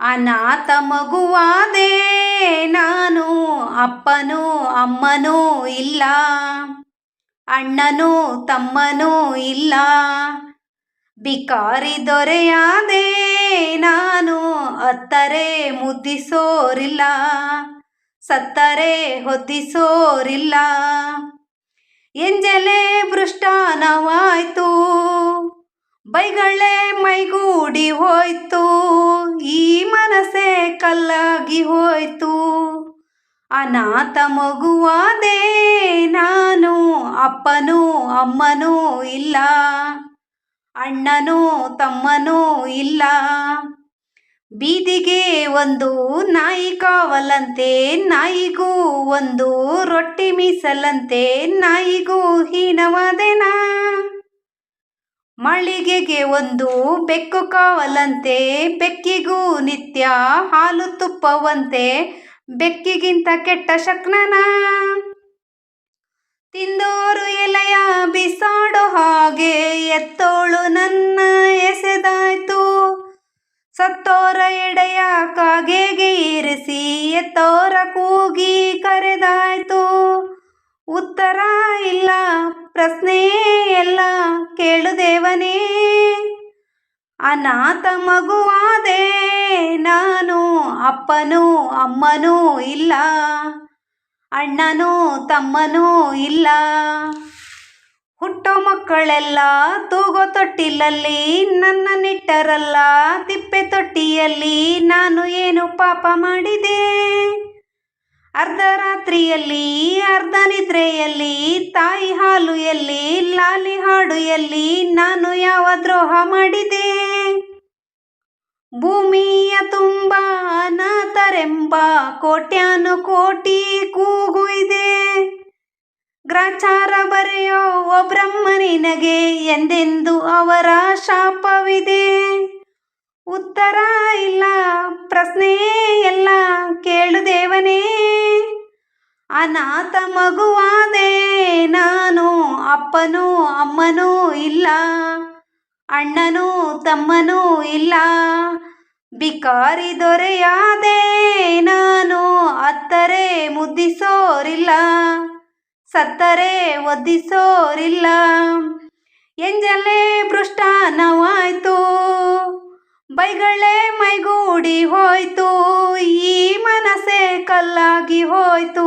ಅನಾಥ ಮಗುವಾದೆ ನಾನು, ಅಪ್ಪನೂ ಅಮ್ಮನೂ ಇಲ್ಲ, ಅಣ್ಣನೂ ತಮ್ಮನೂ ಇಲ್ಲ. ಬಿಕಾರಿ ದೊರೆಯಾದೆ ನಾನು, ಅತ್ತರೆ ಮುದ್ದಿಸೋರಿಲ್ಲ, ಸತ್ತರೆ ಹೊದ್ದಿಸೋರಿಲ್ಲ. ಎಂಜಲೆ ಭೃಷ್ಟಾನವಾಯ್ತು, ಬೈಗಳೆ ಮೈಗೂಡಿ ಹೋಯ್ತು, ಈ ಮನಸ್ಸೇ ಕಲ್ಲಾಗಿ ಹೋಯ್ತು. ಅನಾಥ ಮಗುವಾದೆ ನಾನು, ಅಪ್ಪನೂ ಅಮ್ಮನೂ ಇಲ್ಲ, ಅಣ್ಣನೂ ತಮ್ಮನೂ ಇಲ್ಲ. ಬೀದಿಗೆ ಒಂದು ನಾಯಿ ಕಾವಲಂತೆ, ನಾಯಿಗೂ ಒಂದು ರೊಟ್ಟಿ ಮೀಸಲಂತೆ, ನಾಯಿಗೂ ಹೀನವಾದೆನಾ. ಮಳಿಗೆಗೆ ಒಂದು ಬೆಕ್ಕು ಕಾವಲಂತೆ, ಬೆಕ್ಕಿಗೂ ನಿತ್ಯ ಹಾಲು ತುಪ್ಪವಂತೆ, ಬೆಕ್ಕಿಗಿಂತ ಕೆಟ್ಟ ಶಕ್ನನ. ತಿಂದೋರು ಎಲೆಯ ಬಿಸಾಡೋ ಹಾಗೆ ಎತ್ತೋಳು ನನ್ನ ಎಸೆದಾಯ್ತು, ಸತ್ತೋರ ಎಡೆಯ ಕಾಗೆಗೆ ಇರಿಸಿ ಎತ್ತೋರ ಕೂಗಿ ಕರೆದಾಯ್ತು. ಉತ್ತರ ಇಲ್ಲ, ಪ್ರಶ್ನೆಯೇ ಎಲ್ಲ, ಕೇಳು ದೇವನೇ. ಅನಾಥ ಮಗುವಾದೆ ನಾನು, ಅಪ್ಪನೂ ಅಮ್ಮನೂ ಇಲ್ಲ, ಅಣ್ಣನೂ ತಮ್ಮನೂ ಇಲ್ಲ. ಹುಟ್ಟೋ ಮಕ್ಕಳೆಲ್ಲ ತೂಗೋ ತೊಟ್ಟಿಲಲ್ಲಿ ನನ್ನ ನಿಟ್ಟರಲ್ಲ, ತಿಪ್ಪೆ ತೊಟ್ಟಿಯಲ್ಲಿ ನಾನು ಏನು ಪಾಪ ಮಾಡಿದೆ. ಅರ್ಧರಾತ್ರಿಯಲ್ಲಿ ಅರ್ಧ ನಿದ್ರೆಯಲ್ಲಿ ತಾಯಿ ಹಾಲು ಎಲ್ಲಿ, ಲಾಲಿ ಹಾಡು ಎಲ್ಲಿ, ನಾನು ಯಾವ ದ್ರೋಹ ಮಾಡಿದೆ. ಭೂಮಿಯ ತುಂಬ ಅನಾಥರೆಂಬ ಕೋಟ್ಯಾನು ಕೋಟಿ ಕೂಗು ಇದೆ. ಗ್ರಾಚಾರ ಬರೆಯೋ ಓ ಬ್ರಹ್ಮ ನಿನಗೆ ಎಂದೆಂದು ಅವರ ಶಾಪವಿದೆ. ಉತ್ತರ ಇಲ್ಲ, ಪ್ರಶ್ನೆಯೇ ಎಲ್ಲ, ಕೇಳು ದೇವನೇ. ಅನಾಥ ಮಗುವಾದೆ ನಾನು, ಅಪ್ಪನೂ ಅಮ್ಮನೂ ಇಲ್ಲ, ಅಣ್ಣನೂ ತಮ್ಮನೂ ಇಲ್ಲ. ಬಿಕಾರಿ ದೊರೆಯಾದೆ ನಾನು, ಅತ್ತರೆ ಮುದ್ದಿಸೋರಿಲ್ಲ, ಸತ್ತರೆ ಒದ್ದಿಸೋರಿಲ್ಲ. ಎಂಜಲೆ ಭೃಷ್ಟಾನವಾಯ್ತು, ಬೈಗಳೆ ಮೈಗೂಡಿ ಹೋಯ್ತು, ಈ ಮನಸ್ಸೇ ಕಲ್ಲಾಗಿ ಹೋಯ್ತು.